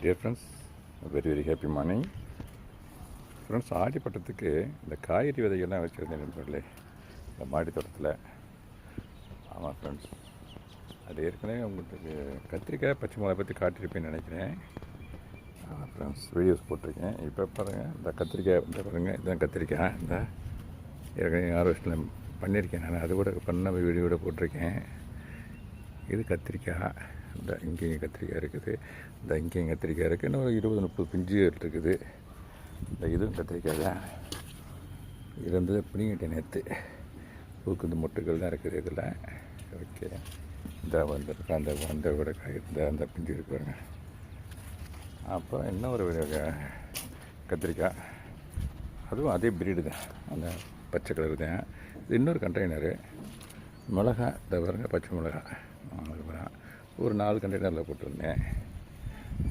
Dear friends, very happy morning friends. ஆடிப்பட்டத்துக்கு இந்த காய்கறி விதைகள்லாம் வச்சுருந்தேன் நண்பர்களே, இந்த மாடி தோட்டத்தில். ஆமாம் ஃப்ரெண்ட்ஸ், அது ஏற்கனவே உங்களுக்கு கத்திரிக்காய் பச்சை மிளகாய் பற்றி காட்டியிருப்பேன்னு நினைக்கிறேன். ஆமாம் ஃப்ரெண்ட்ஸ், வீடியோஸ் போட்டிருக்கேன். இப்போ பாருங்கள், இந்த கத்திரிக்காய் இந்த பாருங்கள், இதுதான் கத்திரிக்காய். இந்த ஏற்கனவே ஹார்வெஸ்ட்டில் பண்ணியிருக்கேன் நான், அது கூட பண்ண வீடியோட போட்டிருக்கேன். இது கத்திரிக்காய். இந்த இங்கேயும் கத்திரிக்காய் இருக்குது, இந்த இங்கேயும் கத்திரிக்காய் இருக்குது. இன்னும் 20-30 பிஞ்சு இருக்குது. இந்த இதுவும் கத்திரிக்காய் தான். இது வந்து பிடிங்கிட்டேன் நேற்று. பூக்குந்து மொட்டுகள் தான் இருக்குது இதில். ஓகே, இந்த வந்துருக்கு அந்த அந்த விட காய், இந்த அந்த பிஞ்சு இருக்கு பாருங்க. அப்போ இன்னொரு கத்திரிக்காய், அதுவும் அதே பிரீடு தான், அந்த பச்சை கலர் தான். இது இன்னொரு கண்டெய்னரு மிளகா, இந்த பாருங்க பச்சை மிளகா. ஒரு 4 கண்டெய்னரில் போட்டிருந்தேன்.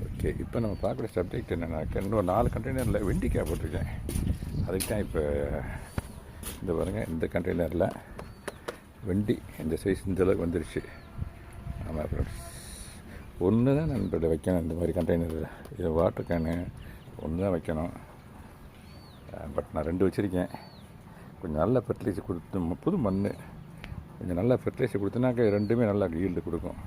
ஓகே, இப்போ நம்ம பார்க்குற சப்ஜெக்ட் என்னென்னாக்க, இன்னொரு 4 கண்டெய்னரில் வெண்டிக்காய் போட்டிருக்கேன். அதுக்கு தான் இப்போ இந்த பாருங்கள், இந்த கண்டெய்னரில் வெண்டி இந்த சைஸ் இந்த அளவுக்கு வந்துருச்சு. ஆமாம் ஃப்ரெண்ட்ஸ், ஒன்று தான் நண்பர்களை வைக்கணும் இந்த மாதிரி கண்டெய்னரில். இது வாட்டர் கேனு ஒன்று தான் வைக்கணும். பட் நான் 2 வச்சுருக்கேன். கொஞ்சம் நல்ல ஃபெர்டிலைசர் கொடுத்து, புது மண் கொஞ்சம் நல்லா ஃபெர்டிலைசர் கொடுத்தனாக்கா ரெண்டுமே நல்லா ஈல்டு கொடுக்கும்.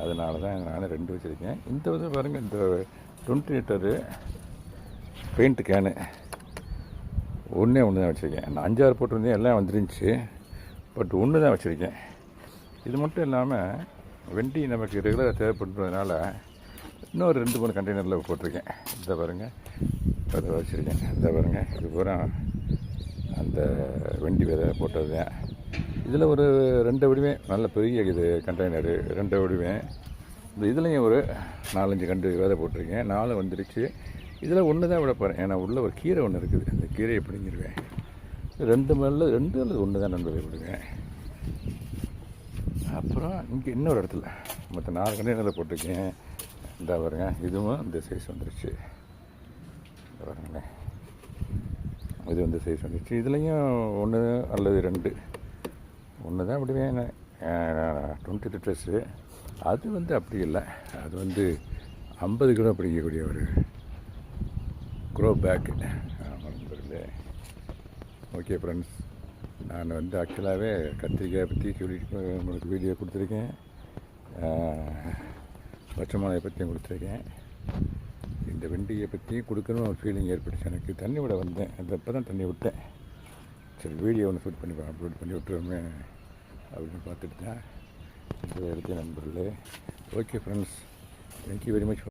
அதனால தான் நான் 2 வச்சுருக்கேன். இந்த வந்து பாருங்கள், இந்த 20 லிட்டரு பெயிண்ட் கேனு ஒன்று தான் வச்சுருக்கேன். நான் 5-6 போட்டிருந்தேன், எல்லாம் வந்துருந்துச்சு. பட் ஒன்று தான் வச்சுருக்கேன். இது மட்டும் இல்லாமல் வெண்டி நமக்கு ரெகுலராக தேவைப்படுறதுனால இன்னொரு 2-3 கண்டெய்னரில் போட்டிருக்கேன். இந்த பாருங்கள், அதை வச்சுருக்கேன். இந்த பாருங்கள், இது பூரா அந்த வெண்டி விதை போட்டது தான். இதில் ஒரு 2 விடுவேன், நல்ல பெரிய இது கண்டெய்னரு 2 விடுவேன். இந்த இதுலேயும் ஒரு 4-5 கண்டு விதை போட்டிருக்கேன். 4 வந்துருச்சு. இதில் ஒன்று தான் விட போகிறேன். ஏன்னா உள்ள ஒரு கீரை ஒன்று இருக்குது, அந்த கீரையை பிடிங்கிடுவேன். 2 அல்லது 1 தான் நண்பர்கள் விடுவேன். அப்புறம் இங்கே இன்னொரு இடத்துல மற்ற 4 கண்டெய்னரில் போட்டிருக்கேன். இந்த பாருங்க, இதுவும் இந்த சைஸ் வந்துருச்சு. இந்த பாருங்களேன், இது வந்து சைஸ் வந்துருச்சு. இதுலேயும் 1 அல்லது 2 ஒன்று தான் விடுவேன். 20 லிட்டர்ஸு. அது வந்து அப்படி இல்லை, அது வந்து 50 கிலோ பிடிக்கக்கூடிய ஒரு க்ரோ பேக்கு. நண்பர்களே, ஓகே ஃப்ரெண்ட்ஸ், நான் வந்து ஆக்சுவலாகவே கத்திரிக்காய் பற்றி சொல்லிட்டு உங்களுக்கு வீடியோ கொடுத்துருக்கேன். பச்சை மிளகாயை பற்றியும் கொடுத்துருக்கேன். இந்த வெண்டியை பற்றியும் கொடுக்கணும்னு ஒரு ஃபீலிங் ஏற்பட்டுச்சு எனக்கு. தண்ணி விட வந்தேன், அது அப்போ தான் தண்ணி விட்டேன். சரி, வீடியோ ஒன்று ஷூட் பண்ணி அப்லோட் பண்ணி விட்டுருவோமே அப்படின்னு பார்த்துட்டு தான் இந்த இடத்துல நண்பர்களே. Okay friends, thank you very much.